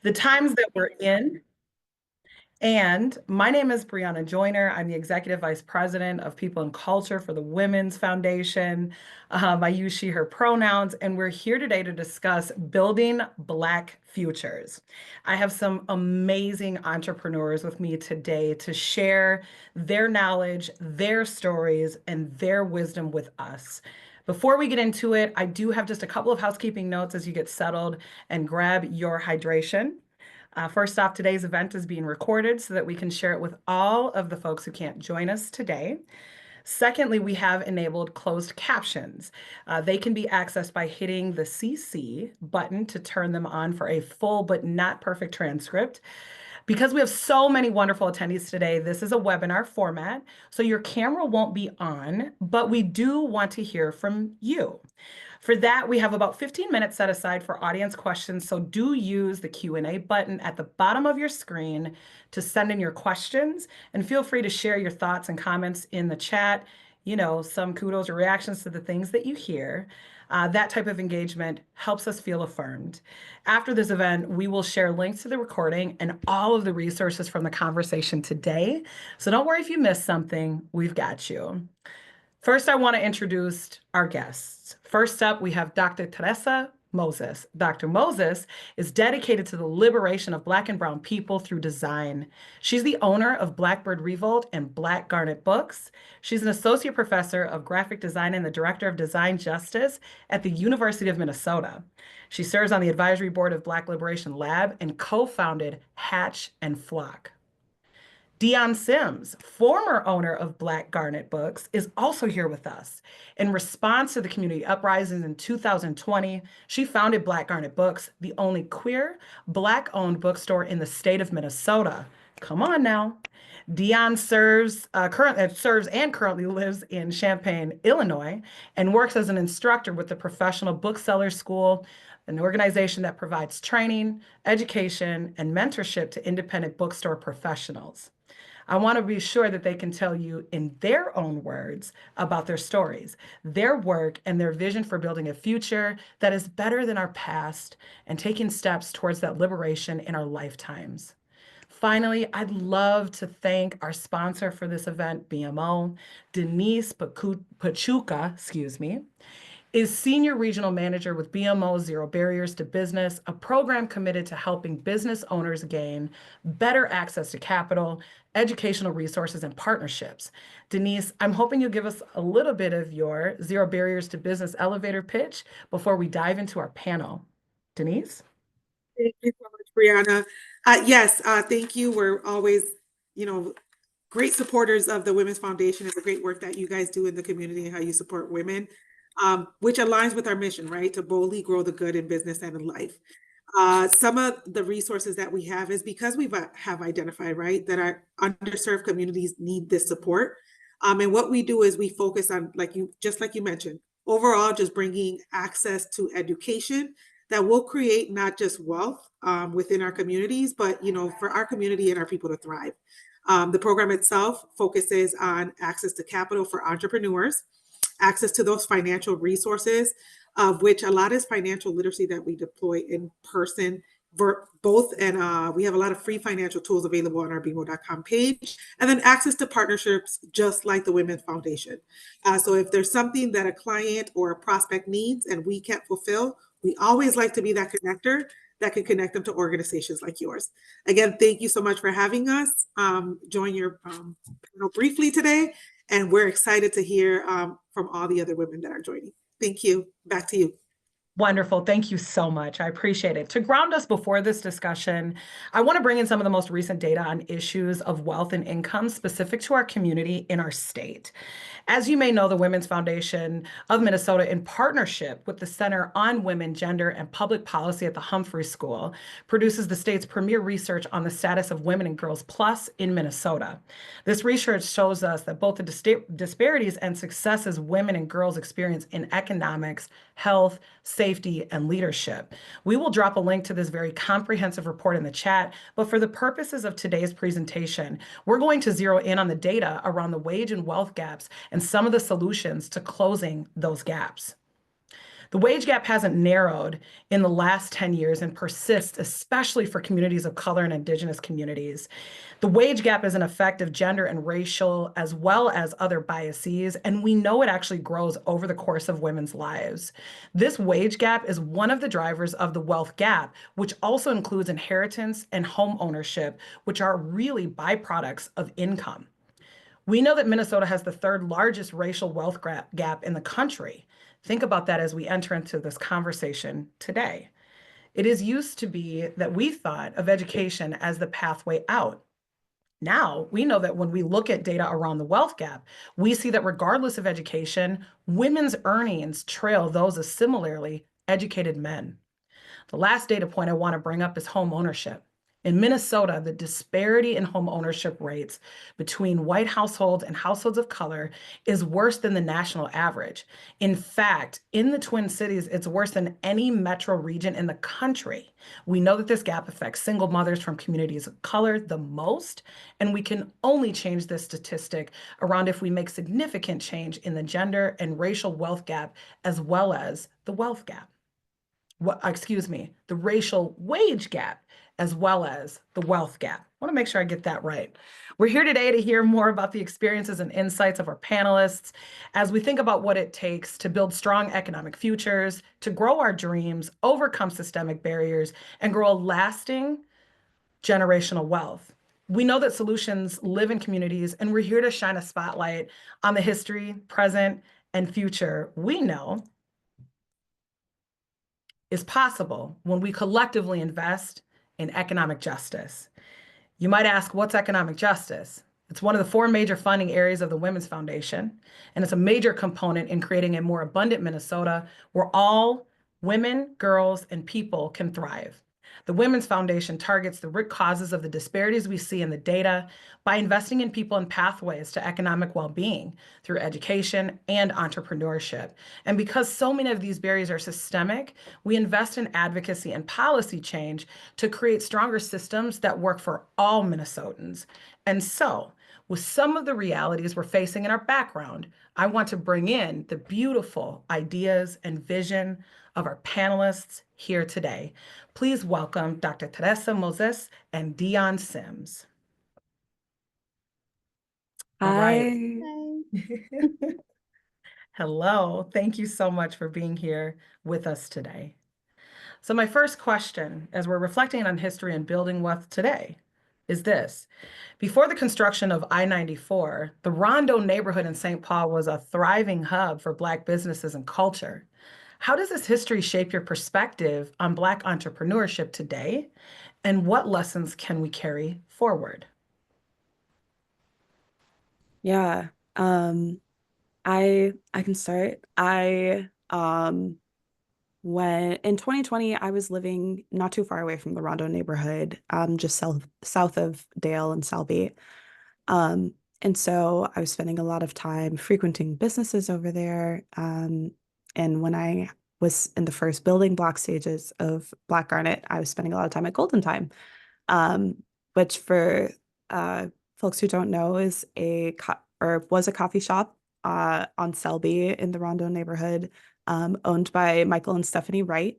the times that we're in. And my name is Brianna Joyner. I'm the Executive Vice President of People and Culture for the Women's Foundation. I use she, her pronouns, and we're here today to discuss building Black futures. I have some amazing entrepreneurs with me today to share their knowledge, their stories, and their wisdom with us. Before we get into it, I do have just a couple of housekeeping notes as you get settled and grab your hydration. First off, today's event is being recorded so that we can share it with all of the folks who can't join us today. Secondly, we have enabled closed captions. They can be accessed by hitting the CC button to turn them on for a full but not perfect transcript. Because we have so many wonderful attendees today, this is a webinar format, so your camera won't be on, but we do want to hear from you. For that, we have about 15 minutes set aside for audience questions, so do use the Q&A button at the bottom of your screen to send in your questions, and feel free to share your thoughts and comments in the chat, some kudos or reactions to the things that you hear. That type of engagement helps us feel affirmed. After this event, we will share links to the recording and all of the resources from the conversation today. So don't worry if you missed something, we've got you. First, I want to introduce our guests. First up, we have Dr. Teresa Moses. Dr. Moses is dedicated to the liberation of Black and Brown people through design. She's the owner of Blackbird Revolt and Black Garnet Books. She's an associate professor of graphic design and the director of design justice at the University of Minnesota. She serves on the advisory board of Black Liberation Lab and co-founded Hatch and Flock. Dion Sims, former owner of Black Garnet Books, is also here with us. In response to the community uprisings in 2020, she founded Black Garnet Books, the only queer, Black-owned bookstore in the state of Minnesota. Come on now. Dion currently lives in Champaign, Illinois, and works as an instructor with the Professional Booksellers School, an organization that provides training, education, and mentorship to independent bookstore professionals. I want to be sure that they can tell you in their own words about their stories, their work, and their vision for building a future that is better than our past and taking steps towards that liberation in our lifetimes. Finally, I'd love to thank our sponsor for this event, BMO. Denise Pachuca, is Senior Regional Manager with BMO Zero Barriers to Business, a program committed to helping business owners gain better access to capital, educational resources, and partnerships. Denise, I'm hoping you'll give us a little bit of your Zero Barriers to Business elevator pitch before we dive into our panel. Denise? Thank you so much, Brianna. Yes, thank you. We're always, great supporters of the Women's Foundation. It's a great work that you guys do in the community and how you support women, which aligns with our mission, right? To boldly grow the good in business and in life. Some of the resources that we have is because we have identified, right, that our underserved communities need this support. And what we do is we focus on, just like you mentioned, overall, just bringing access to education that will create not just wealth within our communities, but for our community and our people to thrive. The program itself focuses on access to capital for entrepreneurs, access to those financial resources, of which a lot is financial literacy that we deploy in person, both, and we have a lot of free financial tools available on our bmo.com page, and then access to partnerships just like the Women's Foundation. So if there's something that a client or a prospect needs and we can't fulfill, we always like to be that connector that can connect them to organizations like yours. Again, thank you so much for having us join your panel briefly today, and we're excited to hear from all the other women that are joining. Thank you. Back to you. Wonderful. Thank you so much. I appreciate it. To ground us before this discussion, I want to bring in some of the most recent data on issues of wealth and income specific to our community in our state. As you may know, the Women's Foundation of Minnesota, in partnership with the Center on Women, Gender, and Public Policy at the Humphrey School, produces the state's premier research on the status of women and girls plus in Minnesota. This research shows us that both the disparities and successes women and girls experience in economics, health, safety, and leadership. We will drop a link to this very comprehensive report in the chat, but for the purposes of today's presentation, we're going to zero in on the data around the wage and wealth gaps and some of the solutions to closing those gaps. The wage gap hasn't narrowed in the last 10 years and persists, especially for communities of color and indigenous communities. The wage gap is an effect of gender and racial, as well as other biases, and we know it actually grows over the course of women's lives. This wage gap is one of the drivers of the wealth gap, which also includes inheritance and home ownership, which are really byproducts of income. We know that Minnesota has the third largest racial wealth gap in the country. Think about that as we enter into this conversation today. It is used to be that we thought of education as the pathway out. Now, we know that when we look at data around the wealth gap, we see that regardless of education, women's earnings trail those of similarly educated men. The last data point I want to bring up is home ownership. In Minnesota, the disparity in home ownership rates between white households and households of color is worse than the national average. In fact, in the Twin Cities, it's worse than any metro region in the country. We know that this gap affects single mothers from communities of color the most, and we can only change this statistic around if we make significant change in the gender and racial wealth gap, as well as the wealth gap. The racial wage gap as well as the wealth gap. I want to make sure I get that right. We're here today to hear more about the experiences and insights of our panelists as we think about what it takes to build strong economic futures, to grow our dreams, overcome systemic barriers, and grow a lasting generational wealth. We know that solutions live in communities, and we're here to shine a spotlight on the history, present, and future we know is possible when we collectively invest in economic justice. You might ask, what's economic justice? It's one of the four major funding areas of the Women's Foundation, and it's a major component in creating a more abundant Minnesota where all women, girls, and people can thrive. The Women's Foundation targets the root causes of the disparities we see in the data by investing in people and pathways to economic well-being through education and entrepreneurship. And because so many of these barriers are systemic, we invest in advocacy and policy change to create stronger systems that work for all Minnesotans. And so, with some of the realities we're facing in our background, I want to bring in the beautiful ideas and vision of our panelists here today. Please welcome Dr. Teresa Moses and Dion Sims. All right. Hi. Hello. Thank you so much for being here with us today. So my first question, as we're reflecting on history and building wealth today, is this. Before the construction of I-94, the Rondo neighborhood in St. Paul was a thriving hub for Black businesses and culture. How does this history shape your perspective on Black entrepreneurship today? And what lessons can we carry forward? Yeah. I can start. I when in 2020 I was living not too far away from the Rondo neighborhood, just south of Dale and Selby. Um, and so I was spending a lot of time frequenting businesses over there. And when I was in the first building block stages of Black Garnet, I was spending a lot of time at Golden Time, um, which for folks who don't know is or was a coffee shop on Selby in the Rondo neighborhood, owned by Michael and Stephanie Wright.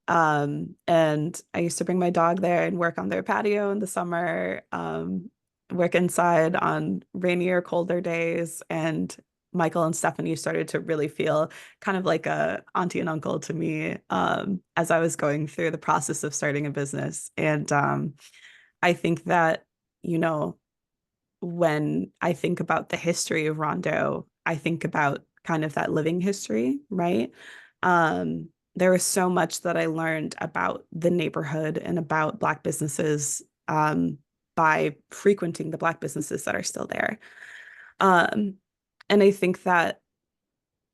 And I used to bring my dog there and work on their patio in the summer, work inside on rainier, colder days. And Michael and Stephanie started to really feel kind of like a auntie and uncle to me, as I was going through the process of starting a business. And I think that, you know, when I think about the history of Rondo, I think about kind of that living history, right? There was so much that I learned about the neighborhood and about Black businesses, by frequenting the Black businesses that are still there. Um, and I think that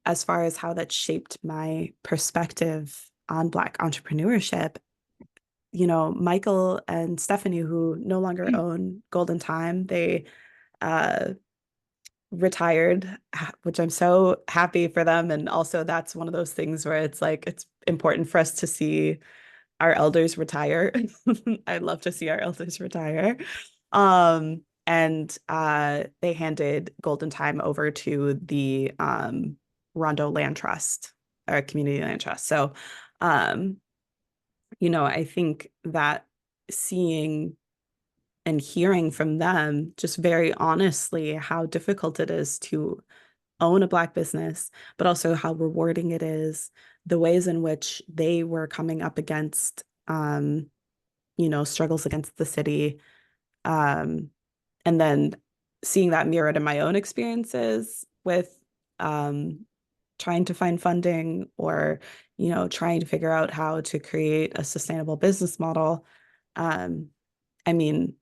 as far as how that shaped my perspective on Black entrepreneurship, you know, Michael and Stephanie, who no longer own Golden Time, they uh, retired, which I'm so happy for them. And also, that's one of those things where it's like, it's important for us to see our elders retire. I'd love to see our elders retire. And they handed Golden Time over to the Rondo Land Trust. our community land trust. So, um, I think that seeing and hearing from them just very honestly how difficult it is to own a Black business, but also how rewarding it is, the ways in which they were coming up against, struggles against the city. Um, and then seeing that mirrored in my own experiences with um, trying to find funding or, trying to figure out how to create a sustainable business model. Um, I mean,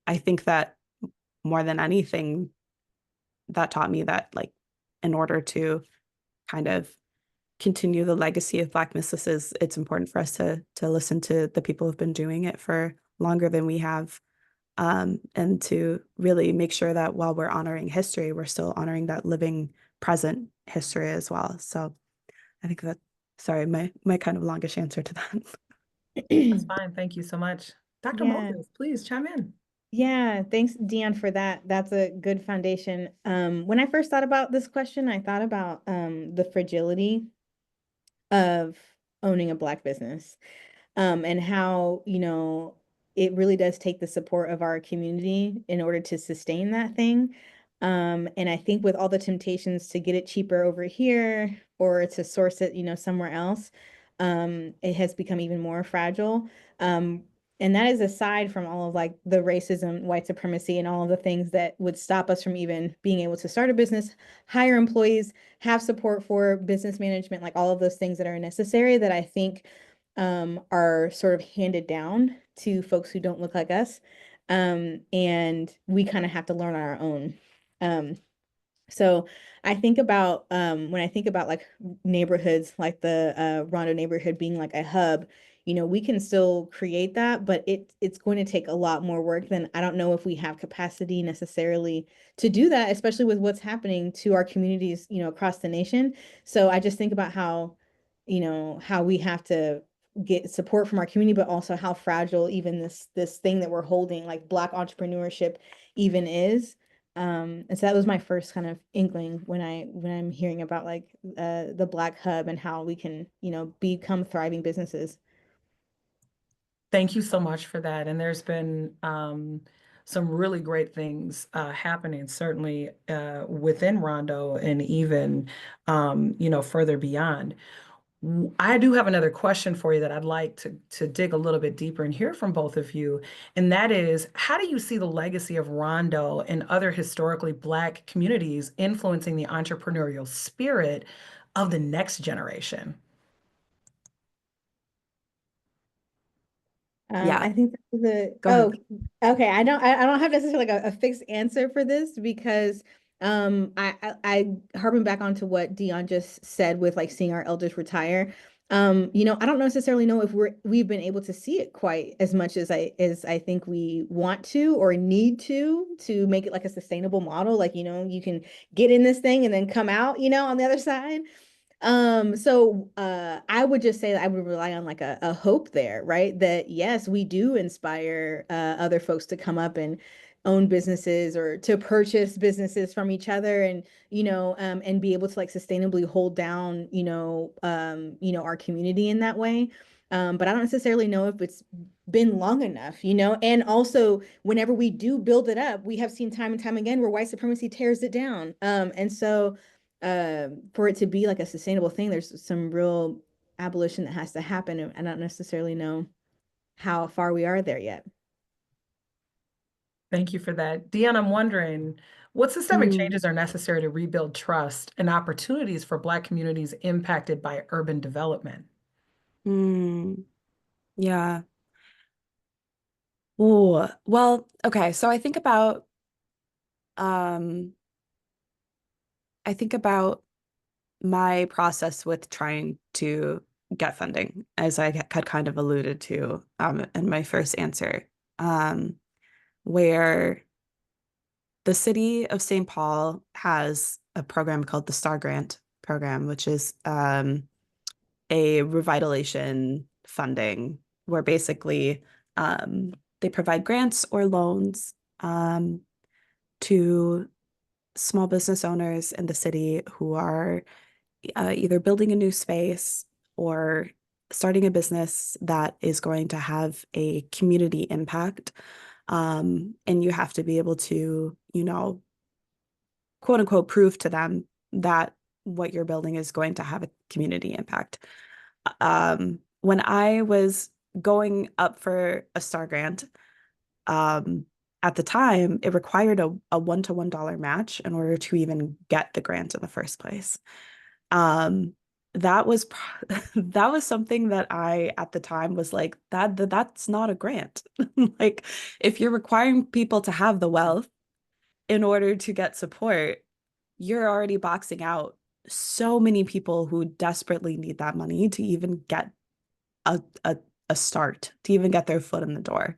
I think that more than anything, that taught me that, like, in order to kind of continue the legacy of Black businesses, it's important for us to listen to the people who've been doing it for longer than we have, and to really make sure that while we're honoring history, we're still honoring that living present history as well. So I think that, sorry, my kind of longish answer to That's that. fine. Thank you so much. Dr. Yeah. Moses, please chime in. Yeah, thanks, Dion, for that. That's a good foundation. When I first thought about this question, I thought about the fragility of owning a Black business, and how, it really does take the support of our community in order to sustain that thing. And I think with all the temptations to get it cheaper over here or to source it, somewhere else, it has become even more fragile. Um, and that is aside from all of like the racism, white supremacy, and all of the things that would stop us from even being able to start a business, hire employees, have support for business management, like all of those things that are necessary that I think are sort of handed down to folks who don't look like us. And we kind of have to learn on our own. Um, so I think about when I think about like neighborhoods, like the Rondo neighborhood being like a hub, we can still create that, but it's going to take a lot more work than I don't know if we have capacity necessarily to do that, especially with what's happening to our communities, across the nation. So I just think about how we have to get support from our community, but also how fragile even this thing that we're holding, like Black entrepreneurship, even is. And so that was my first kind of inkling when I'm hearing about like the Black Hub and how we can, become thriving businesses. Thank you so much for that. And there's been some really great things happening, certainly within Rondo and even, further beyond. I do have another question for you that I'd like to dig a little bit deeper and hear from both of you. And that is, how do you see the legacy of Rondo and other historically Black communities influencing the entrepreneurial spirit of the next generation? Yeah, I think go ahead. okay. I don't have necessarily like a fixed answer for this because I harping back onto what Dion just said with like seeing our elders retire. I don't necessarily know if we've been able to see it quite as much as I think we want to or need to make it like a sustainable model. Like, you can get in this thing and then come out, on the other side. I would just say that I would rely on like a hope there, right? That yes, we do inspire other folks to come up and own businesses or to purchase businesses from each other and be able to like sustainably hold down, our community in that way. But I don't necessarily know if it's been long enough, and also whenever we do build it up, we have seen time and time again where white supremacy tears it down. For it to be like a sustainable thing, there's some real abolition that has to happen. And I don't necessarily know how far we are there yet. Thank you for that. Dion, I'm wondering what systemic Mm, changes are necessary to rebuild trust and opportunities for Black communities impacted by urban development? mm, yeah. Ooh, well, okay. So um, I think about my process with trying to get funding, as I had kind of alluded to in my first answer, where the city of St. Paul has a program called the Star Grant program, which is a revitalization funding where basically they provide grants or loans to small business owners in the city who are either building a new space or starting a business that is going to have a community impact. And you have to be able to, quote unquote, prove to them that what you're building is going to have a community impact. When I was going up for a STAR grant, at the time, it required a $1 to $1 match in order to even get the grant in the first place. Um, that was that was something that I at the time was like, that's not a grant. Like, if you're requiring people to have the wealth in order to get support, you're already boxing out so many people who desperately need that money to even get a a, a start, to even get their foot in the door.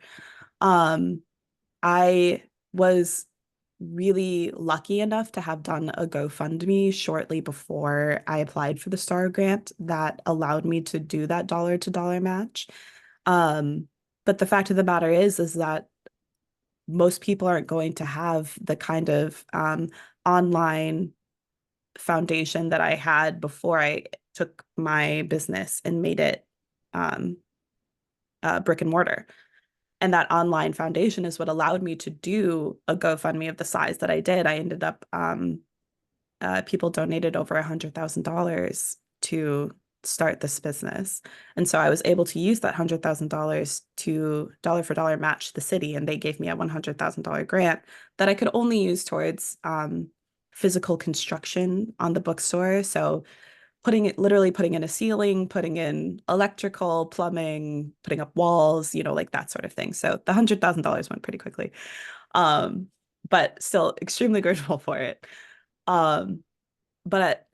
Um, I was really lucky enough to have done a GoFundMe shortly before I applied for the STAR grant that allowed me to do that $1 to $1 match. Um, but the fact of the matter is that most people aren't going to have the kind of online foundation that I had before I took my business and made it um, brick and mortar. And that online foundation is what allowed me to do a GoFundMe of the size that I did. I ended up, people donated over $100,000 to start this business. And so I was able to use that $100,000 to dollar for dollar match the city. And they gave me a $100,000 grant that I could only use towards physical construction on the bookstore. So literally putting in a ceiling, putting in electrical, plumbing, putting up walls, like that sort of thing. So the $100,000 went pretty quickly. But still extremely grateful for it. But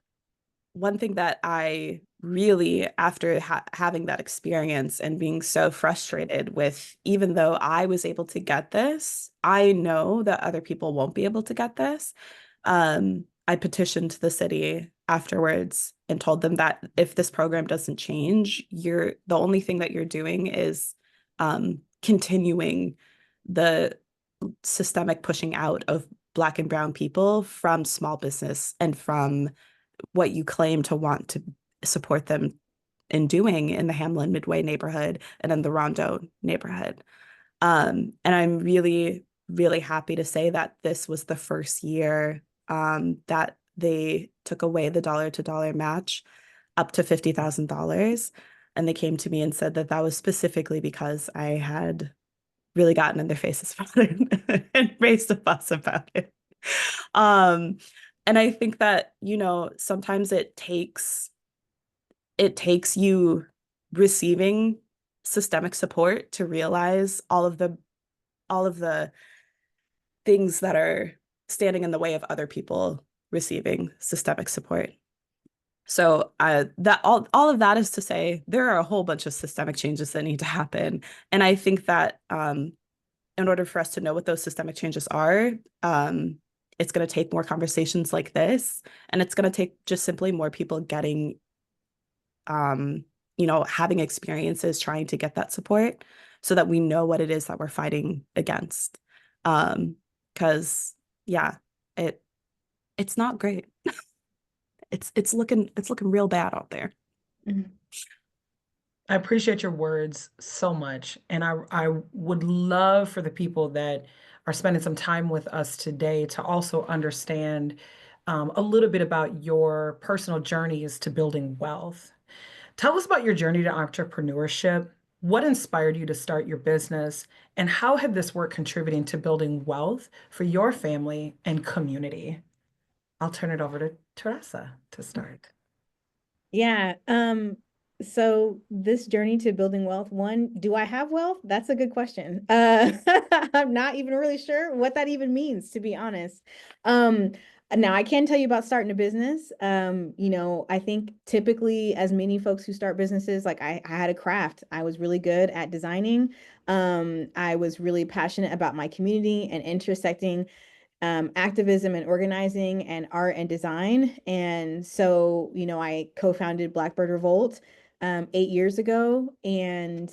one thing that I really, after having that experience and being so frustrated with, even though I was able to get this, I know that other people won't be able to get this. I petitioned the city afterwards and told them that if this program doesn't change, the only thing that you're doing is continuing the systemic pushing out of Black and brown people from small business and from what you claim to want to support them in doing in the Hamlin Midway neighborhood and in the Rondo neighborhood. And I'm really, really happy to say that this was the first year that they took away the $1 to $1 match up to $50,000. And they came to me and said that was specifically because I had really gotten in their faces about it and raised a fuss about it. Um, and I think that, sometimes it takes you receiving systemic support to realize all of the things that are standing in the way of other people receiving systemic support. So that all of that is to say there are a whole bunch of systemic changes that need to happen. And I think that in order for us to know what those systemic changes are, it's going to take more conversations like this, and it's going to take just simply more people getting, having experiences trying to get that support so that we know what it is that we're fighting against. Because yeah, it's not great. It's looking real bad out there. Mhm. I appreciate your words so much. And I would love for the people that are spending some time with us today to also understand a little bit about your personal journeys to building wealth. Tell us about your journey to entrepreneurship. What inspired you to start your business? And how had this work contributing to building wealth for your family and community? I'll turn it over to Teresa to start. Yeah. So this journey to building wealth, one, do I have wealth? That's a good question. I'm not even really sure what that even means, to be honest. Now I can tell you about starting a business. I think typically as many folks who start businesses, like I had a craft. I was really good at designing. I was really passionate about my community and intersecting activism and organizing and art and design. And so, I co-founded Blackbird Revolt 8 years ago. And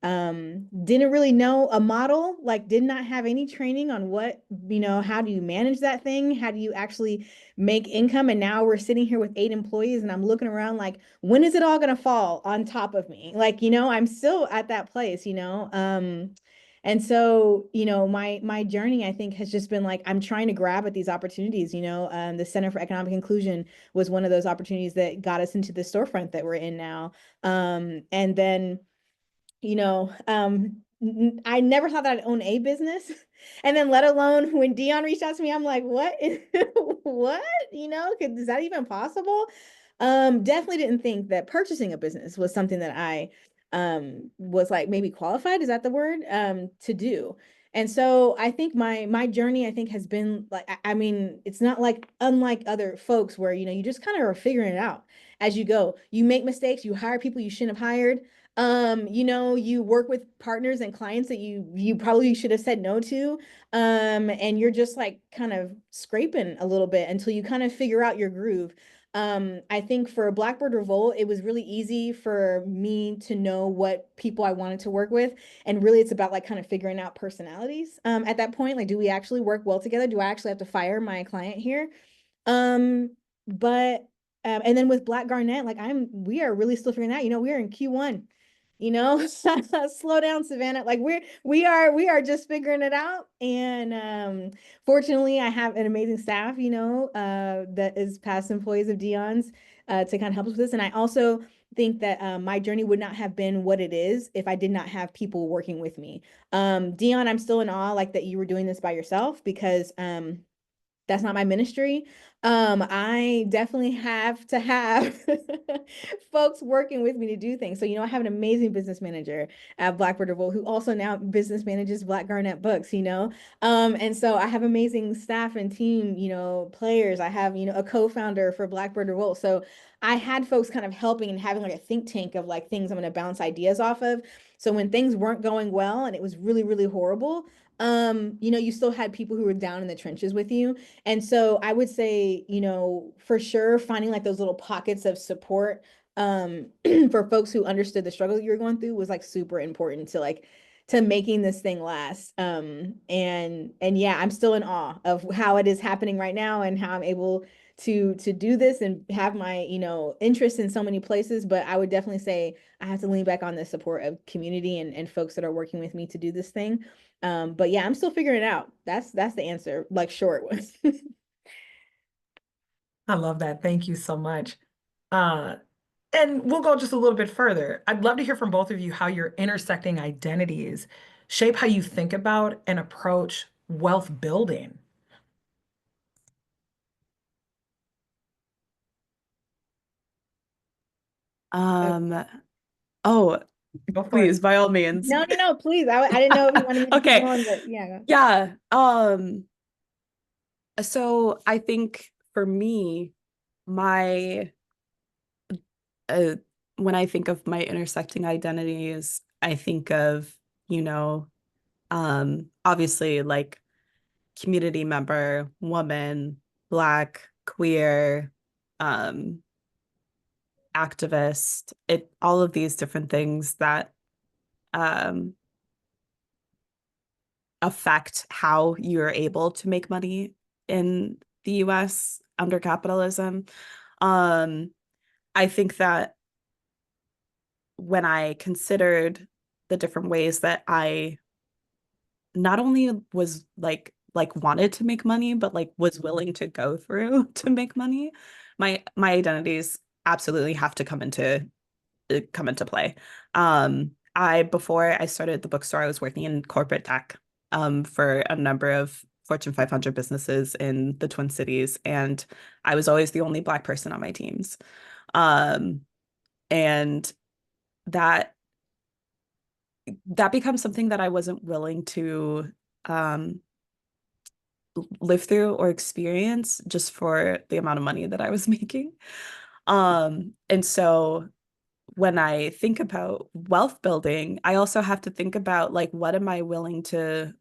didn't really know a model, like did not have any training on what, how do you manage that thing? How do you actually make income? And now we're sitting here with 8 employees and I'm looking around like, when is it all going to fall on top of me? Like, I'm still at that place, and so, my journey, I think, has just been like, I'm trying to grab at these opportunities, the Center for Economic Inclusion was one of those opportunities that got us into the storefront that we're in now. And then, I never thought that I'd own a business. And then let alone when Dion reached out to me, I'm like, what? What? Is that even possible? Definitely didn't think that purchasing a business was something that I was like maybe qualified, is that the word? To do. And so I think my journey, I think, has been like, I mean, it's not like unlike other folks where, you just kind of are figuring it out as you go. You make mistakes, you hire people you shouldn't have hired. You work with partners and clients that you probably should have said no to. And you're just like kind of scraping a little bit until you kind of figure out your groove. I think for Blackbird Revolt, it was really easy for me to know what people I wanted to work with. And really it's about like kind of figuring out personalities. At that point, like, do we actually work well together? Do I actually have to fire my client here? Um, but and then with Black Garnet, like we are really still figuring out, we are in Q1, slow down, Savannah. Like we are just figuring it out. And fortunately I have an amazing staff, that is past employees of Dion's, to kind of help us with this. And I also think that my journey would not have been what it is if I did not have people working with me. Dion, I'm still in awe like that you were doing this by yourself, because that's not my ministry. I definitely have to have folks working with me to do things. So, I have an amazing business manager at Blackbird Revolt who also now business manages Black Garnet Books, and so I have amazing staff and team, players. I have, a co-founder for Blackbird Revolt. So I had folks kind of helping and having like a think tank of like things I'm going to bounce ideas off of. So when things weren't going well and it was really, really horrible, you still had people who were down in the trenches with you. And so I would say, for sure, finding like those little pockets of support for folks who understood the struggle you were going through was like super important to making this thing last. And yeah, I'm still in awe of how it is happening right now and how I'm able to do this and have my, interest in so many places. But I would definitely say I have to lean back on the support of community and folks that are working with me to do this thing. But yeah, I'm still figuring it out. That's the answer, like short one. I love that. Thank you so much. Uh, and we'll go just a little bit further. I'd love to hear from both of you how your intersecting identities shape how you think about and approach wealth building. Um, oh, Go for please, it. by all means. No, please. I didn't know if you wanted me to keep Okay. going, but yeah. Yeah. So I think for me, my uh, when I think of my intersecting identities, I think of, you know, obviously like community member, woman, Black, queer, um, activist, all of these different things that um affect how you're able to make money in the US under capitalism. Um, I think that when I considered the different ways that I not only was like wanted to make money, but like was willing to go through to make money, my identities absolutely have to come into play. Before I started the bookstore, I was working in corporate tech for a number of Fortune 500 businesses in the Twin Cities, and I was always the only Black person on my teams. Um, and that that becomes something that I wasn't willing to um, live through or experience just for the amount of money that I was making. And so when I think about wealth building, I also have to think about like what am I willing to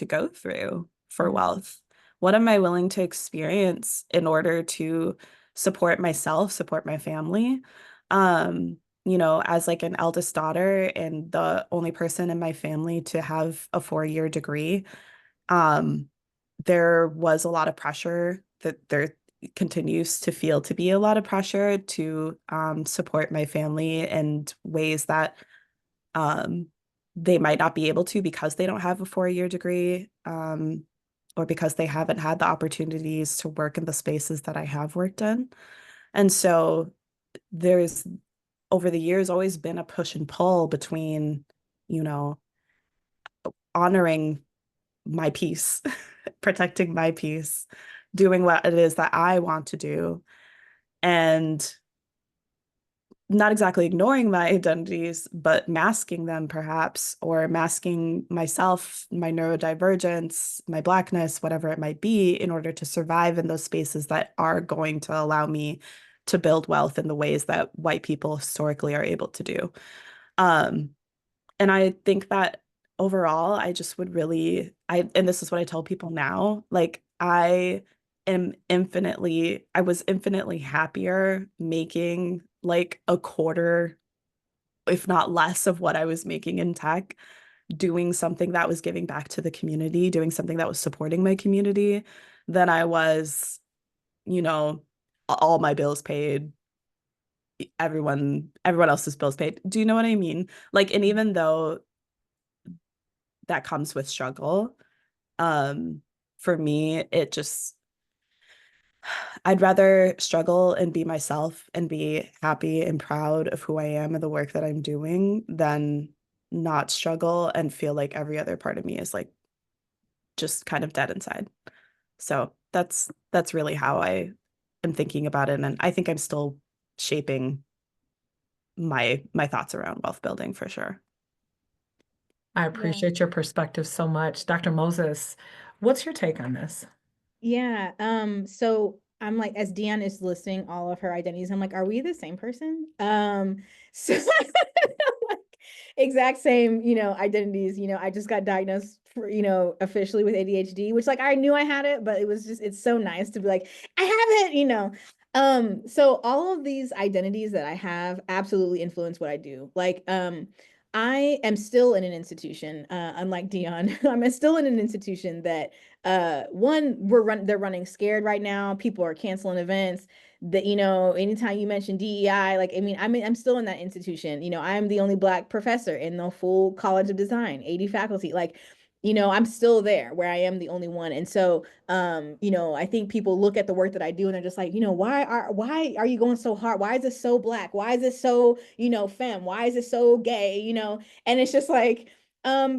go through for wealth? What am I willing to experience in order to support myself, support my family? you know, as like an eldest daughter and the only person in my family to have a 4-year degree, um, there was a lot of pressure that there continues to feel to be a lot of pressure to support my family in ways that um, they might not be able to because they don't have a 4-year degree, or because they haven't had the opportunities to work in the spaces that I have worked in. And so there's over the years always been a push and pull between, you know, honoring my peace, protecting my peace, doing what it is that I want to do, and not exactly ignoring my identities, but masking them perhaps, or masking myself, my neurodivergence, my Blackness, whatever it might be, in order to survive in those spaces that are going to allow me to build wealth in the ways that white people historically are able to do. Um, and I think that overall, I just would really, and this is what I tell people now, like I was infinitely happier making like a quarter, if not less, of what I was making in tech, doing something that was giving back to the community, doing something that was supporting my community, than I was, you know, all my bills paid, everyone else's bills paid. Do you know what I mean? Like, and even though that comes with struggle, um, for me, it just I'd rather struggle and be myself and be happy and proud of who I am and the work that I'm doing than not struggle and feel like every other part of me is like just kind of dead inside. So that's really how I am thinking about it. And I think I'm still shaping my thoughts around wealth building for sure. I Yeah. appreciate your perspective so much. Dr. Moses, what's your take on this? Yeah. So I'm like, as Dion is listing all of her identities, I'm like, are we the same person? So like exact same, identities. I just got diagnosed for, officially with ADHD, which like I knew I had it, but it was just it's so nice to be like, I have it. So all of these identities that I have absolutely influence what I do. Like, I am still in an institution, unlike Dion. I'm still in an institution that one they're running scared right now. People are canceling events that, anytime you mention DEI, like, I'm still in that institution. I'm the only Black professor in the full College of Design, 80 faculty. Like, I'm still there where I am the only one. And so, I think people look at the work that I do and they're just like, why are you going so hard? Why is it so Black? Why is it so, femme? Why is it so gay? And it's just like,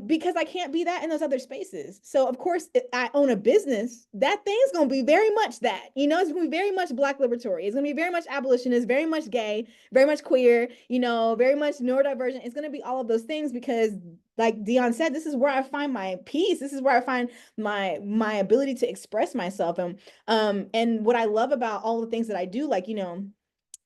because I can't be that in those other spaces. So of course, if I own a business, that thing's gonna be very much that. It's gonna be very much Black liberatory. It's gonna be very much abolitionist, very much gay, very much queer. Very much neurodivergent. It's gonna be all of those things because, like Dion said, this is where I find my peace. This is where I find my ability to express myself. And what I love about all the things that I do, like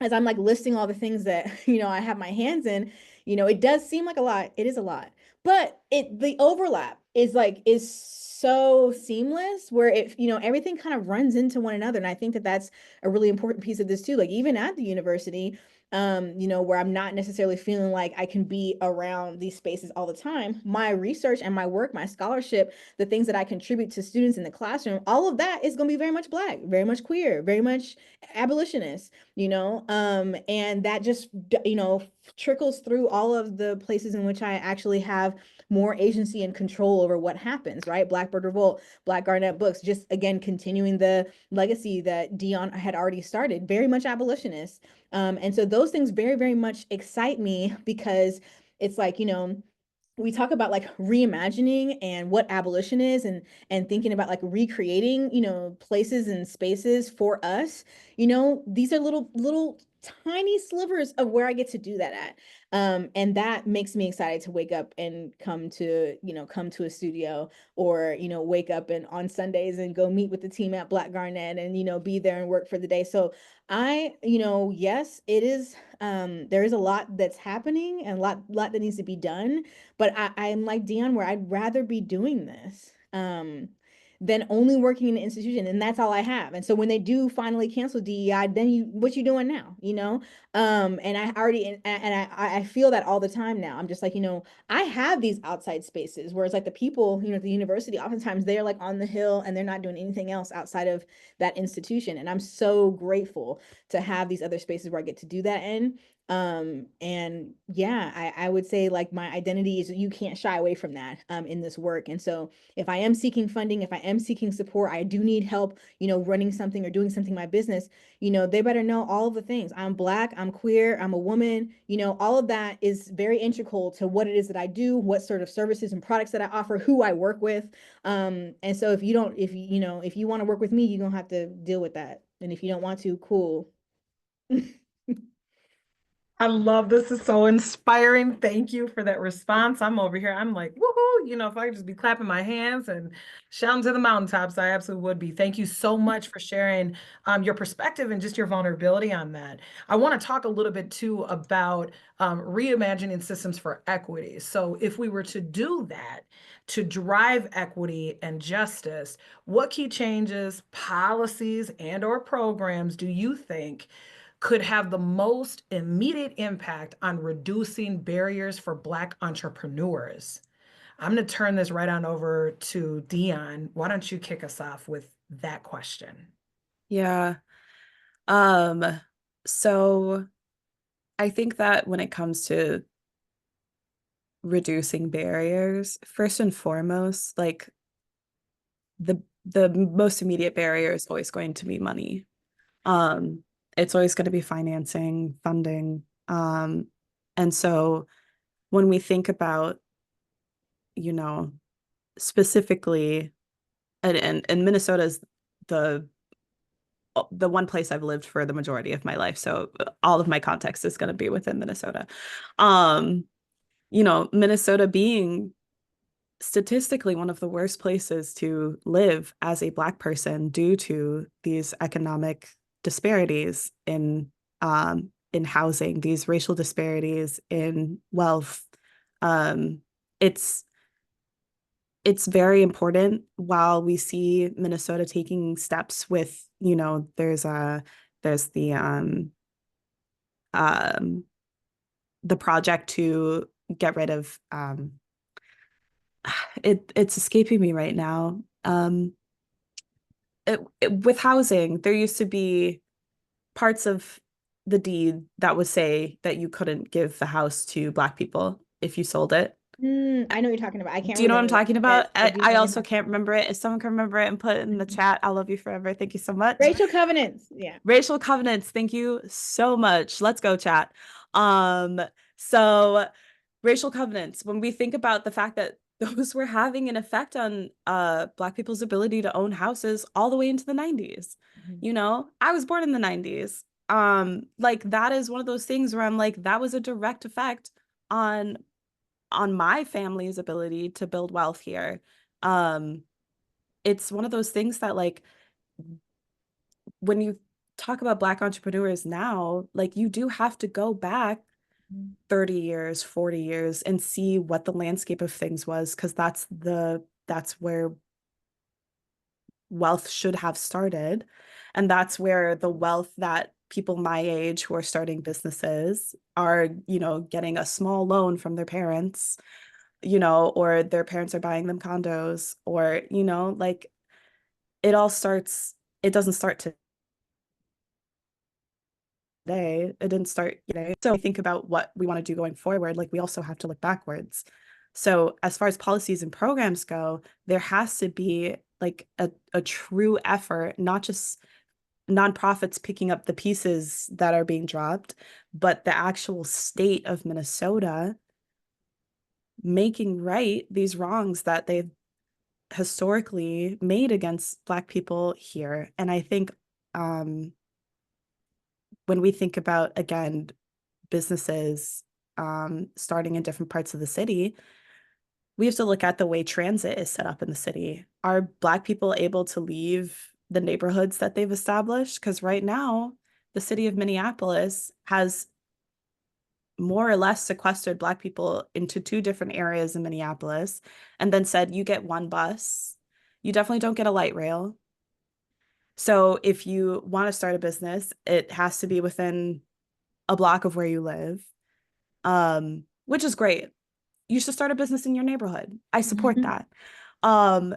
as I'm like listing all the things that I have my hands in, it does seem like a lot. It is a lot, but the overlap is so seamless where everything kind of runs into one another. And I think that that's a really important piece of this too. Like even at the university, where I'm not necessarily feeling like I can be around these spaces all the time, my research and my work, my scholarship, the things that I contribute to students in the classroom, all of that is going to be very much Black, very much queer, very much abolitionist, and that just, trickles through all of the places in which I actually have more agency and control over what happens, right? Blackbird Revolt, Black Garnet Books, just again, continuing the legacy that Dion had already started, very much abolitionist. And so those things very, very much excite me because it's like, we talk about like reimagining and what abolition is and thinking about like recreating places and spaces for us. These are little tiny slivers of where I get to do that at. And that makes me excited to wake up and come to a studio, or wake up and on Sundays and go meet with the team at Black Garnet and be there and work for the day. So yes, it is, there is a lot that's happening and a lot that needs to be done, but I'm like Dion, where I'd rather be doing this than only working in an institution, and that's all I have. And so when they do finally cancel DEI, then what you doing now, you know? And I already and I feel that all the time now. I'm just like, I have these outside spaces, whereas like the people, at the university, oftentimes they're like on the hill and they're not doing anything else outside of that institution. And I'm so grateful to have these other spaces where I get to do that in. And yeah, I would say like my identity is, you can't shy away from that in this work. And so if I am seeking funding, if I am seeking support, I do need help, running something or doing something in my business, they better know all of the things. I'm Black, I'm queer, I'm a woman, all of that is very integral to what it is that I do, what sort of services and products that I offer, who I work with. And so if you don't, if you want to work with me, you're gonna have to deal with that. And if you don't want to, cool. I love this. Is so inspiring. Thank you for that response. I'm over here. I'm like, woohoo. If I could just be clapping my hands and shouting to the mountaintops, I absolutely would be. Thank you so much for sharing your perspective and just your vulnerability on that. I want to talk a little bit too about reimagining systems for equity. So if we were to do that, to drive equity and justice, what key changes, policies, and or programs do you think could have the most immediate impact on reducing barriers for Black entrepreneurs? I'm going to turn this right on over to Dion. Why don't you kick us off with that question? Yeah. Um, so I think that when it comes to reducing barriers, first and foremost, like the most immediate barrier is always going to be money. Um, it's always going to be financing, funding. And so when we think about, you know, specifically, and Minnesota is the one place I've lived for the majority of my life. So all of my context is going to be within Minnesota. Um, Minnesota being statistically one of the worst places to live as a Black person due to these economic disparities in housing, these racial disparities in wealth. It's it's very important while we see Minnesota taking steps with, there's um the project to get rid of it's escaping me right now. With housing, there used to be parts of the deed that would say that you couldn't give the house to Black people if you sold it. I know what you're talking about. I can't Do you know what I'm remember. talking Yes, about? I do I know what you're also talking can't remember it. If someone can remember it and put it in the about. chat, I love you forever. Thank you so much. Racial covenants. Yeah. Racial covenants. Thank you so much. Let's go, chat. So racial covenants, when we think about the fact that those were having an effect on Black people's ability to own houses all the way into the 90s. I was born in the 90s. Like that is one of those things where I'm like, that was a direct effect on my family's ability to build wealth here. It's one of those things that like when you talk about Black entrepreneurs now, like you do have to go back 30 years, 40 years and see what the landscape of things was, because that's where wealth should have started. And that's where the wealth that people my age who are starting businesses are, getting a small loan from their parents, or their parents are buying them condos, or, like it doesn't start today. It didn't start, So I think about what we want to do going forward, like we also have to look backwards. So as far as policies and programs go, there has to be like a true effort, not just nonprofits picking up the pieces that are being dropped, but the actual state of Minnesota making right these wrongs that they've historically made against Black people here. And I think when we think about, again, businesses starting in different parts of the city, we have to look at the way transit is set up in the city. Are Black people able to leave the neighborhoods that they've established? Because right now, the city of Minneapolis has more or less sequestered Black people into two different areas in Minneapolis and then said, you get one bus You definitely don't get a light rail. So if you want to start a business, it has to be within a block of where you live, which is great. You should start a business in your neighborhood. I support that. Um,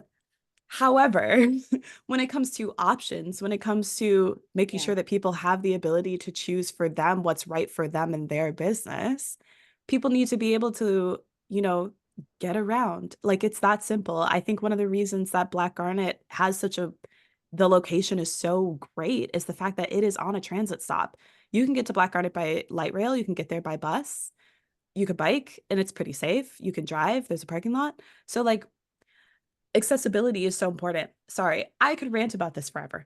However, when it comes to options, when it comes to making Yeah. sure that people have the ability to choose for them what's right for them and their business, people need to be able to, you know, get around. Like it's that simple. I think one of the reasons that Black Garnet has the location is so great is the fact that it is on a transit stop. You can get to Black Garnet by light rail, you can get there by bus, you could bike, and it's pretty safe. You can drive, there's a parking lot. So like accessibility is so important. Sorry, I could rant about this forever.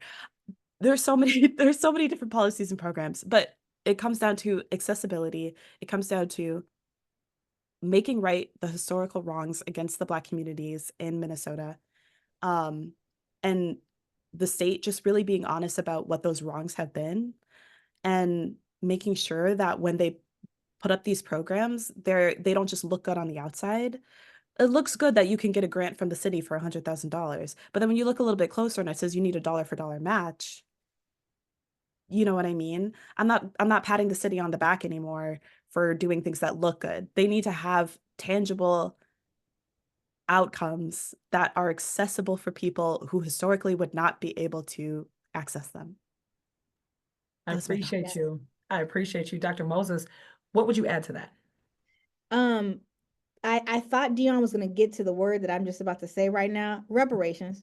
There's so many there's so many different policies and programs, but it comes down to accessibility. It comes down to making right the historical wrongs against the Black communities in Minnesota. Um, and the state just really being honest about what those wrongs have been and making sure that when they put up these programs, they don't just look good on the outside. It looks good that you can get a grant from the city for $100,000, but then when you look a little bit closer and it says you need a dollar for dollar match, you know what I mean? I'm not patting the city on the back anymore for doing things that look good. They need to have tangible outcomes that are accessible for people who historically would not be able to access them. I That's my thought. appreciate you. I appreciate you. Dr. Moses, what would you add to that? Um, I thought Dion was going to get to the word that I'm just about to say right now, reparations.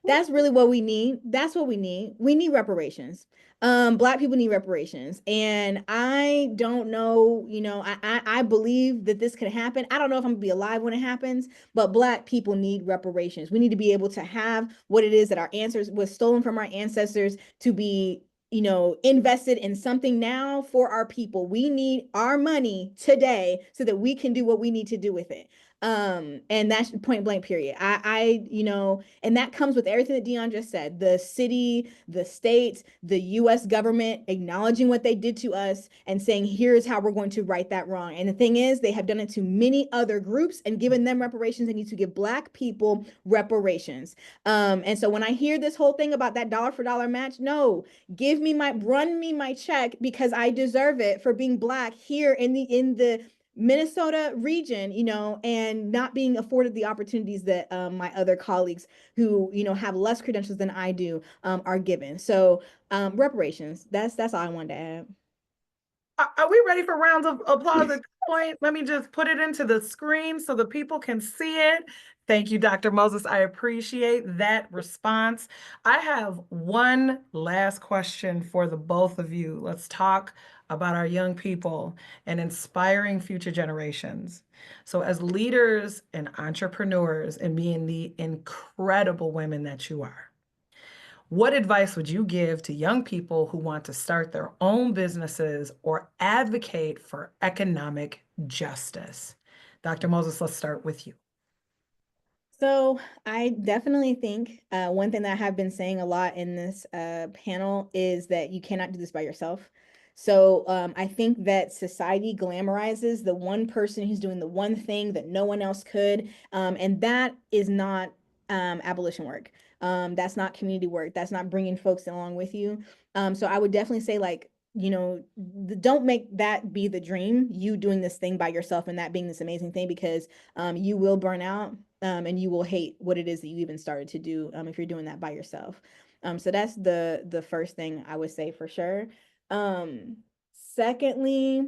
That's really what we need. That's what we need. We need reparations. Black people need reparations. And I don't know, I believe that this can happen. I don't know if I'm gonna be alive when it happens, but Black people need reparations. We need to be able to have what it is that our ancestors was stolen from our ancestors to be invested in something now for our people. We need our money today so that we can do what we need to do with it. And that's point blank period. And that comes with everything that Dion just said, the city, the states, the US government acknowledging what they did to us and saying here's how we're going to right that wrong. And the thing is, they have done it to many other groups and given them reparations. They need to give Black people reparations. And so when I hear this whole thing about that dollar for dollar match, no, run me my check because I deserve it for being Black here in the Minnesota region, and not being afforded the opportunities that my other colleagues who, have less credentials than I do are given. So reparations, that's all I wanted to add. Are we ready for rounds of applause at this point? Let me just put it into the screen so the people can see it. Thank you, Dr. Moses. I appreciate that response. I have one last question for the both of you. Let's talk about our young people and inspiring future generations. So, as leaders and entrepreneurs and being the incredible women that you are, what advice would you give to young people who want to start their own businesses or advocate for economic justice? Dr. Moses, let's start with you. So I definitely think one thing that I have been saying a lot in this panel is that you cannot do this by yourself. So I think that society glamorizes the one person who's doing the one thing that no one else could, and that is not abolition work. That's not community work. That's not bringing folks along with you. So I would definitely say like, don't make that be the dream, you doing this thing by yourself and that being this amazing thing, because you will burn out and you will hate what it is that you even started to do if you're doing that by yourself. So that's the first thing I would say for sure. Secondly,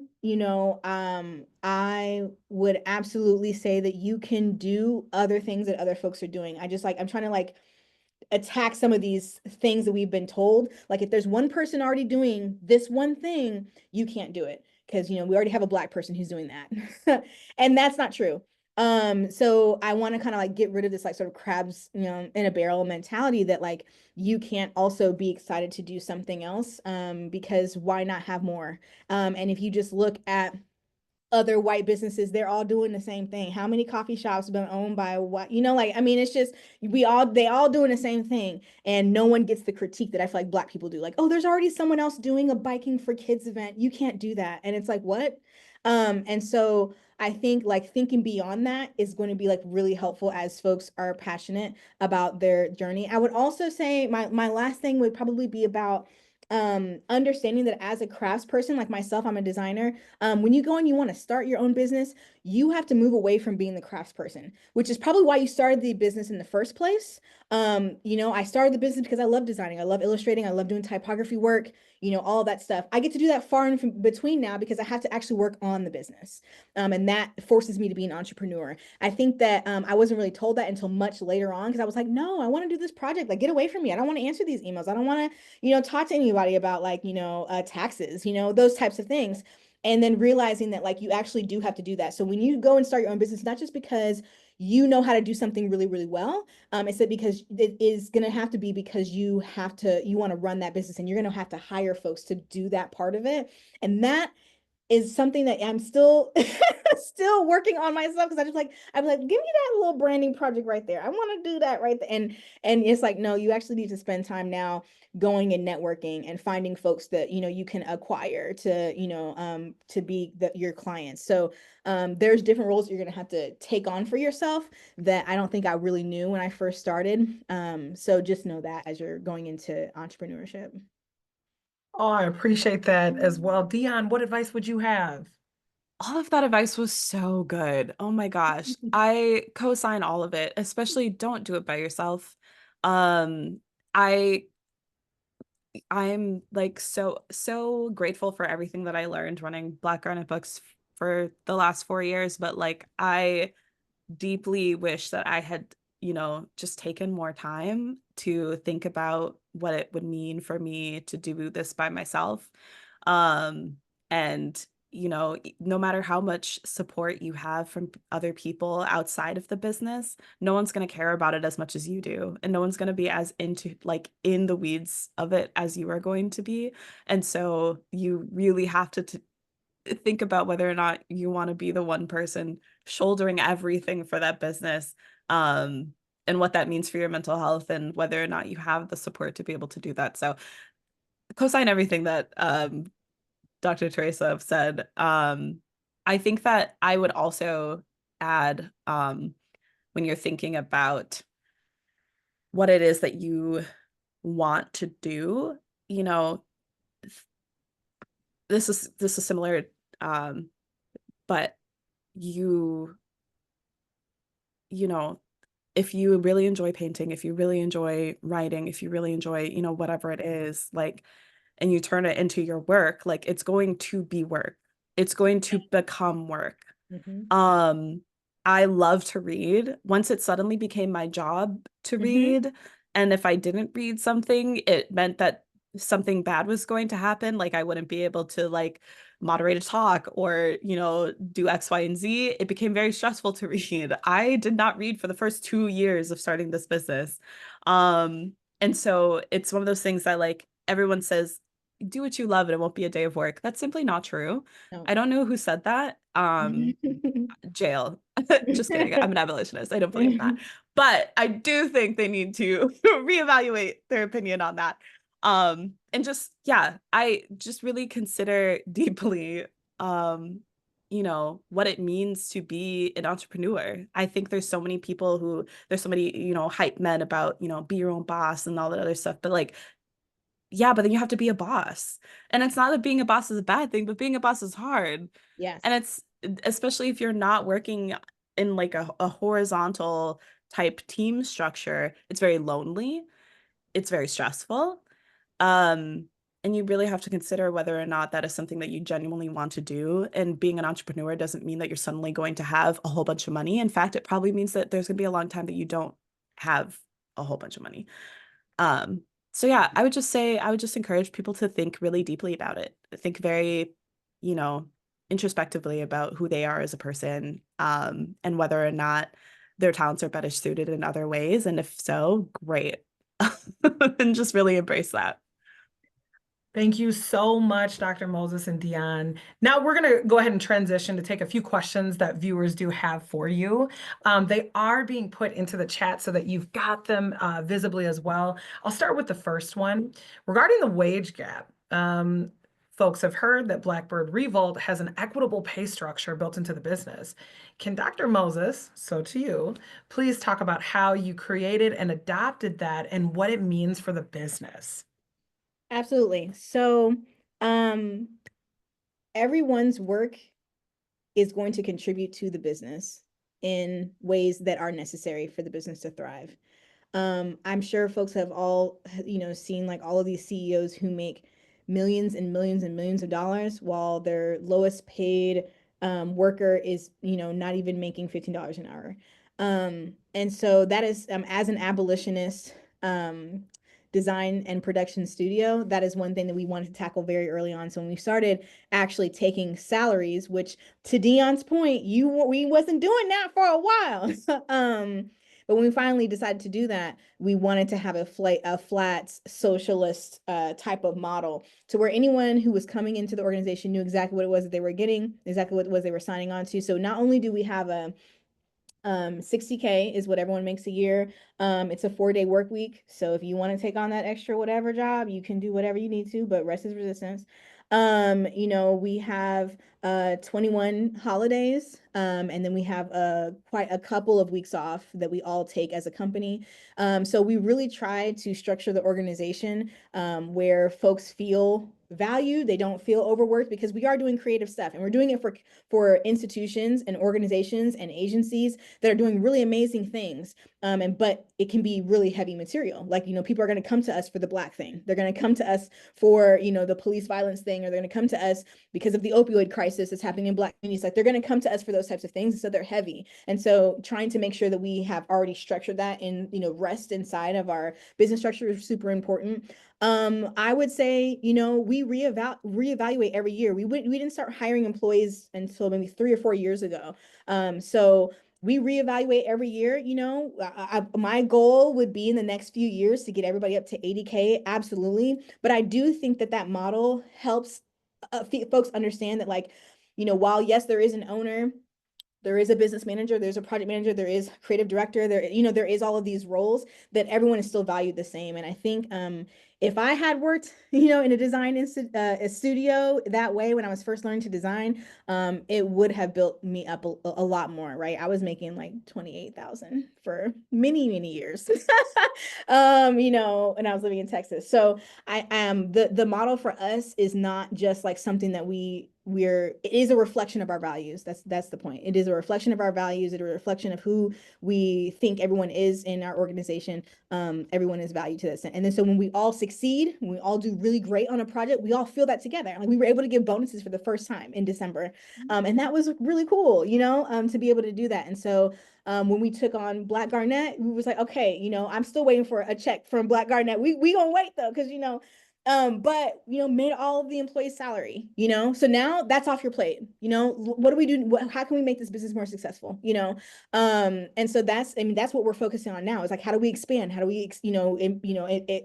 I would absolutely say that you can do other things that other folks are doing. I'm trying to like attack some of these things that we've been told. Like if there's one person already doing this one thing, you can't do it because we already have a Black person who's doing that. And that's not true. So I want to kind of like get rid of this like sort of crabs, in a barrel mentality that like you can't also be excited to do something else because why not have more? And if you just look at other white businesses, they're all doing the same thing. How many coffee shops have been owned by what, like, I mean, it's just, they all doing the same thing. And no one gets the critique that I feel like Black people do. Like, oh, there's already someone else doing a biking for kids event. You can't do that. And it's like, what? And so I think like thinking beyond that is going to be like really helpful as folks are passionate about their journey. I would also say my last thing would probably be about understanding that as a craftsperson like myself, I'm a designer. When you go and you want to start your own business, you have to move away from being the craftsperson, which is probably why you started the business in the first place. I started the business because I love designing, I love illustrating, I love doing typography work, all of that stuff. I get to do that far in between now because I have to actually work on the business. And that forces me to be an entrepreneur. I think that I wasn't really told that until much later on, because I was like, no, I want to do this project. Like, get away from me. I don't want to answer these emails. I don't want to, talk to anybody about like, taxes, those types of things. And then realizing that like you actually do have to do that. So when you go and start your own business, not just because you know how to do something really, really well, it's that because it is going to have to be because you want to run that business and you're going to have to hire folks to do that part of it. And that is something that I'm still still working on myself, because I'm like, give me that little branding project right there. I want to do that right there. And it's like, no, you actually need to spend time now going and networking and finding folks that you can acquire to be your clients. So there's different roles you're gonna have to take on for yourself that I don't think I really knew when I first started. So just know that as you're going into entrepreneurship. Oh, I appreciate that as well. Dion, what advice would you have? All of that advice was so good. Oh my gosh. I co-sign all of it, especially don't do it by yourself. Um, I I'm like so grateful for everything that I learned running Black Garnet Books for the last 4 years, but like I deeply wish that I had, just taken more time to think about what it would mean for me to do this by myself. And, no matter how much support you have from other people outside of the business, no one's going to care about it as much as you do. And no one's going to be as into like in the weeds of it as you are going to be. And so you really have to think about whether or not you want to be the one person shouldering everything for that business, and what that means for your mental health and whether or not you have the support to be able to do that. So co-sign everything that Dr. Teresa said. I think that I would also add, when you're thinking about what it is that you want to do, you know, this is similar, but you you know, if you really enjoy painting, if you really enjoy writing, if you really enjoy, whatever it is, like, and you turn it into your work, like it's going to be work. It's going to become work. Mm-hmm. Um, I love to read. Once it suddenly became my job to Mm-hmm. read, and if I didn't read something, it meant that something bad was going to happen. Like I wouldn't be able to like moderate a talk or, do X, Y, and Z. It became very stressful to read. I did not read for the first 2 years of starting this business. And so it's one of those things that like everyone says, do what you love and it won't be a day of work. That's simply not true. No. I don't know who said that. Jail. Just kidding. I'm an abolitionist. I don't believe in that. But I do think they need to reevaluate their opinion on that. And just, yeah, I just really consider deeply, what it means to be an entrepreneur. I think there's so many people there's so many, hype men about, be your own boss and all that other stuff. But like, yeah, but then you have to be a boss. And it's not that being a boss is a bad thing, but being a boss is hard. Yes. And it's especially if you're not working in like a horizontal type team structure, it's very lonely, it's very stressful. Um, and you really have to consider whether or not that is something that you genuinely want to do. And being an entrepreneur doesn't mean that you're suddenly going to have a whole bunch of money. In fact, it probably means that there's going to be a long time that you don't have a whole bunch of money. So yeah, I would just encourage people to think really deeply about it. Think very, you know, introspectively about who they are as a person, and whether or not their talents are better suited in other ways. And if so, great. And just really embrace that. Thank you so much, Dr. Moses and Dion. Now we're going to go ahead and transition to take a few questions that viewers do have for you. They are being put into the chat so that you've got them visibly as well. I'll start with the first one. Regarding the wage gap, Folks have heard that Blackbird Revolt has an equitable pay structure built into the business. Can Dr. Moses, so to you, please talk about how you created and adopted that and what it means for the business? Absolutely. So, everyone's work is going to contribute to the business in ways that are necessary for the business to thrive. I'm sure folks have all, seen like all of these CEOs who make millions and millions and millions of dollars while their lowest paid worker is, not even making $15 an hour. And so that is, as an abolitionist, design and production studio, that is one thing that we wanted to tackle very early on. So when we started actually taking salaries, which to Dion's point, we wasn't doing that for a while. But when we finally decided to do that, we wanted to have a flat socialist type of model to where anyone who was coming into the organization knew exactly what it was that they were getting, exactly what it was they were signing on to. So not only do we have a 60K is what everyone makes a year. It's a 4-day work week. So if you want to take on that extra whatever job, you can do whatever you need to, but rest is resistance. We have 21 holidays, and then we have quite a couple of weeks off that we all take as a company. So we really try to structure the organization where folks feel valued, they don't feel overworked, because we are doing creative stuff and we're doing it for institutions and organizations and agencies that are doing really amazing things. But it can be really heavy material. Like, people are going to come to us for the Black thing. They're going to come to us for, the police violence thing, or they're going to come to us because of the opioid crisis that's happening in Black communities. Like, they're going to come to us for those types of things. So they're heavy. And so trying to make sure that we have already structured that in, rest inside of our business structure is super important. I would say, we reevaluate every year. We didn't start hiring employees until maybe 3 or 4 years ago. So we reevaluate every year. My goal would be in the next few years to get everybody up to 80K. Absolutely. But I do think that model helps folks understand that, like, while yes, there is an owner, there is a business manager, there's a project manager, there is creative director, there is all of these roles, that everyone is still valued the same. And I think if I had worked, in a design a studio that way when I was first learning to design, it would have built me up a lot more, right? I was making like 28,000 for many, many years, and I was living in Texas. So I am the model for us is not just like something that it is a reflection of our values. That's the point. It is a reflection of our values. It is a reflection of who we think everyone is in our organization. Everyone is valued to that extent. And then so when we all succeed, when we all do really great on a project, we all feel that together. Like, we were able to give bonuses for the first time in December. And that was really cool, to be able to do that. And so when we took on Black Garnet, we was like, okay, I'm still waiting for a check from Black Garnet. We gonna wait though, because but made all of the employees' salary, so now that's off your plate. What do we do? How can we make this business more successful? And so that's what we're focusing on now, is like, how do we expand? How do we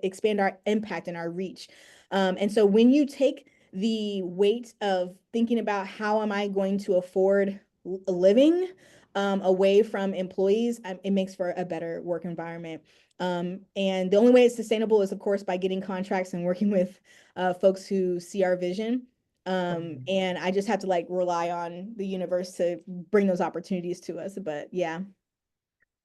expand our impact and our reach? And so when you take the weight of thinking about how am I going to afford a living away from employees, it makes for a better work environment. And the only way it's sustainable is, of course, by getting contracts and working with folks who see our vision. And I just have to like rely on the universe to bring those opportunities to us. But yeah.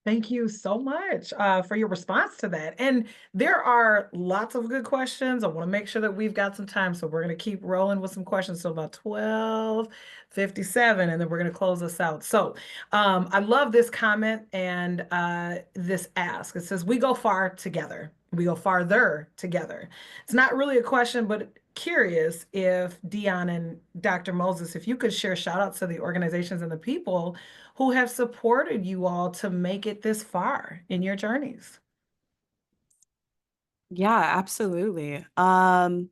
Thank you so much for your response to that. And there are lots of good questions. I want to make sure that we've got some time. So we're going to keep rolling with some questions till about 12:57, and then we're going to close this out. So I love this comment and this ask. It says, we go far together. We go farther together. It's not really a question, but curious if Dion and Dr. Moses, if you could share shout outs to the organizations and the people who have supported you all to make it this far in your journeys. Yeah, absolutely. To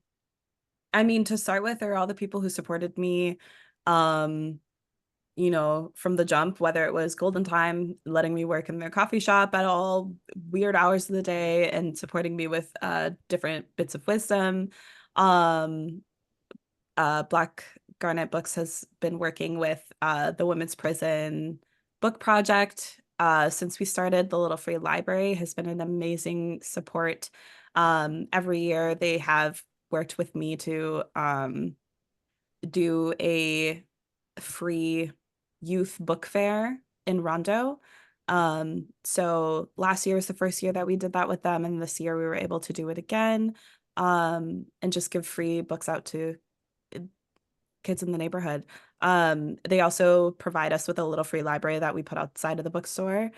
start with, there are all the people who supported me, from the jump, whether it was Golden Time, letting me work in their coffee shop at all weird hours of the day and supporting me with different bits of wisdom. Black Garnet Books has been working with the Women's Prison Book Project since we started. The Little Free Library has been an amazing support. Every year they have worked with me to do a free youth book fair in Rondo. So last year was the first year that we did that with them, and this year we were able to do it again, and just give free books out to kids in the neighborhood. They also provide us with a little free library that we put outside of the bookstore.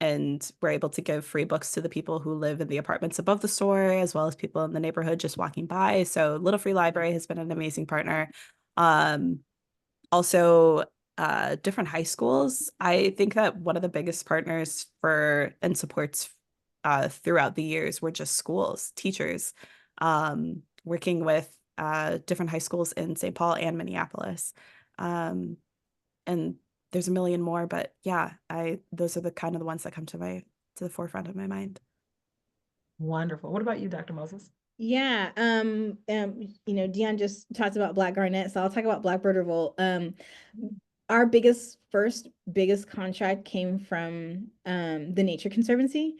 And we're able to give free books to the people who live in the apartments above the store, as well as people in the neighborhood just walking by. So Little Free Library has been an amazing partner. Um, Also, different high schools. I think that one of the biggest partners for and supports throughout the years were just schools, teachers, working with different high schools in St. Paul and Minneapolis. Um, and there's a million more, but yeah, those are the kind of the ones that come to the forefront of my mind. Wonderful. What about you, Dr. Moses? Yeah, Dion just talked about Black Garnet, so I'll talk about Blackbird Revolt. Our biggest contract came from the Nature Conservancy.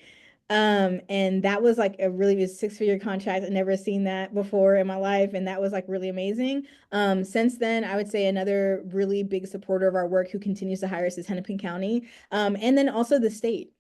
And that was like a really big six-figure contract. I'd never seen that before in my life, and that was like really amazing. Since then, I would say another really big supporter of our work who continues to hire us is Hennepin County, and then also the state,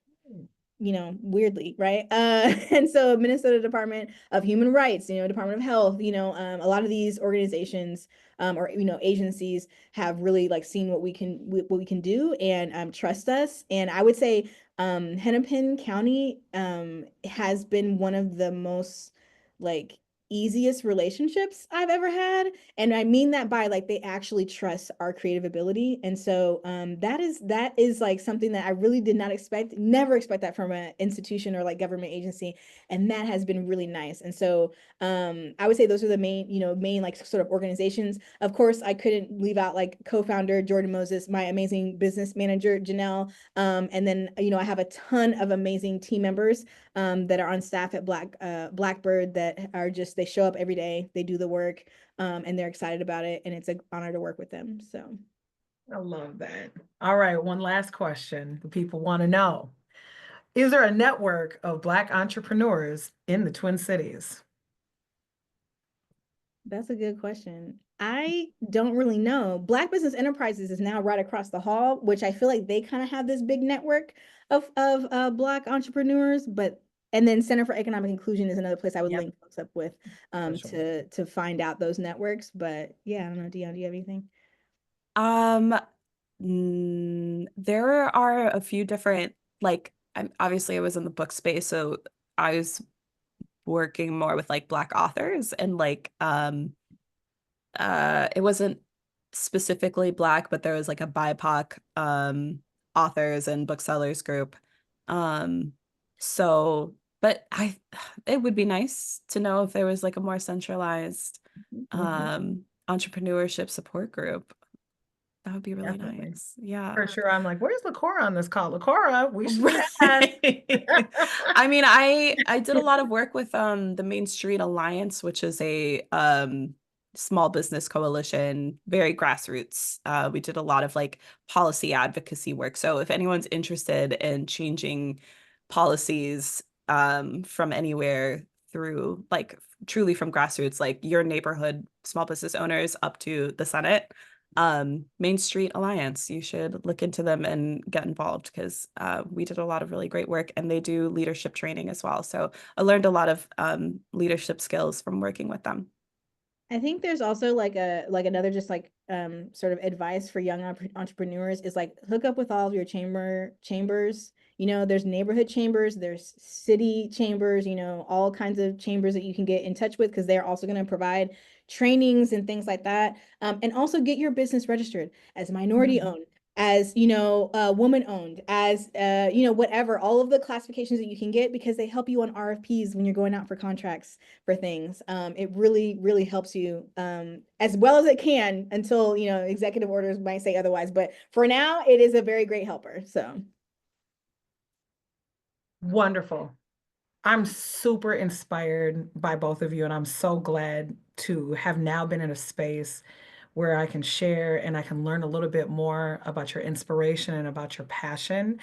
weirdly, right? And so Minnesota Department of Human Rights, Department of Health, a lot of these organizations or agencies have really like seen what we can do and trust us. And I would say Hennepin County has been one of the most like easiest relationships I've ever had. And I mean that by like they actually trust our creative ability. And so that is like something that I really did not expect, never expect that from an institution or like government agency. And that has been really nice. And so I would say those are the main like sort of organizations. Of course, I couldn't leave out like co-founder Jordan Moses, my amazing business manager, Janelle. And then, I have a ton of amazing team members that are on staff at Blackbird that are just, they show up every day, they do the work, and they're excited about it, and it's an honor to work with them. So I love that. All right, one last question. The people want to know. Is there a network of Black entrepreneurs in the Twin Cities? that's a good question. I don't really know. Black Business Enterprises is now right across the hall, which I feel like they kind of have this big network of Black entrepreneurs, but and then Center for Economic Inclusion is another place I would Yep, link folks up with for sure. to find out those networks. But yeah, I don't know, Dion, do you have anything? Um, there are a few different, like, obviously I was in the book space, so I was working more with like Black authors, and like it wasn't specifically Black, but there was like a BIPOC authors and booksellers group. Um so but it would be nice to know if there was like a more centralized Mhm. entrepreneurship support group. That would be really Definitely. nice. Yeah. For sure. I'm like, where's Lacora on this call? Lacora, we should chat. Right. I mean, I did a lot of work with the Main Street Alliance, which is a small business coalition, very grassroots. We did a lot of like policy advocacy work. So if anyone's interested in changing policies from anywhere through like truly from grassroots, like your neighborhood small business owners up to the Senate, Main Street Alliance, you should look into them and get involved because we did a lot of really great work, and they do leadership training as well. So I learned a lot of leadership skills from working with them. I think there's also like another just like sort of advice for young entrepreneurs is like hook up with all of your chambers. There's neighborhood chambers, there's city chambers, all kinds of chambers that you can get in touch with because they're also going to provide trainings and things like that. And also get your business registered as minority Mhm. owned, as woman owned, as whatever, all of the classifications that you can get because they help you on RFPs when you're going out for contracts for things. It really, really helps you as well as it can until, executive orders might say otherwise. But for now, it is a very great helper. So Wonderful. I'm super inspired by both of you, and I'm so glad to have now been in a space where I can share and I can learn a little bit more about your inspiration and about your passion.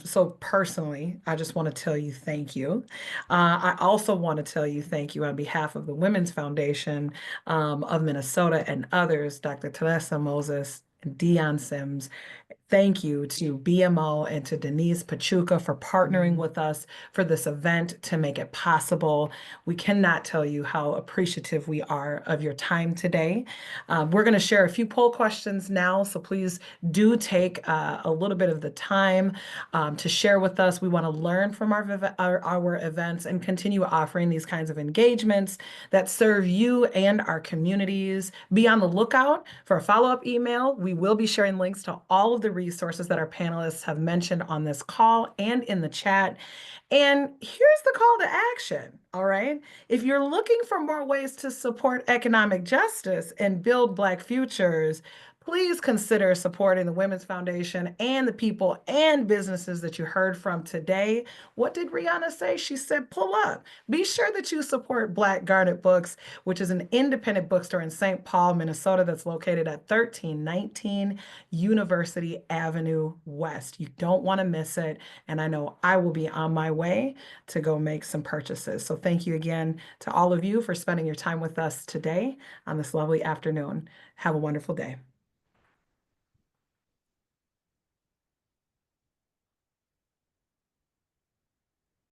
So personally, I just want to tell you thank you. I also want to tell you thank you on behalf of the Women's Foundation of Minnesota and others, Dr. Teresa Moses and Dion Sims. Thank you to BMO and to Denise Pachuca for partnering with us for this event to make it possible. We cannot tell you how appreciative we are of your time today. We're going to share a few poll questions now, so please do take a little bit of the time to share with us. We want to learn from our events and continue offering these kinds of engagements that serve you and our communities. Be on the lookout for a follow-up email. We will be sharing links to all of the resources that our panelists have mentioned on this call and in the chat. And here's the call to action, all right? If you're looking for more ways to support economic justice and build Black futures, please consider supporting the Women's Foundation and the people and businesses that you heard from today. What did Rihanna say? She said, pull up. Be sure that you support Black Garnet Books, which is an independent bookstore in St. Paul, Minnesota, that's located at 1319 University Avenue West. You don't want to miss it. And I know I will be on my way to go make some purchases. So thank you again to all of you for spending your time with us today on this lovely afternoon. Have a wonderful day.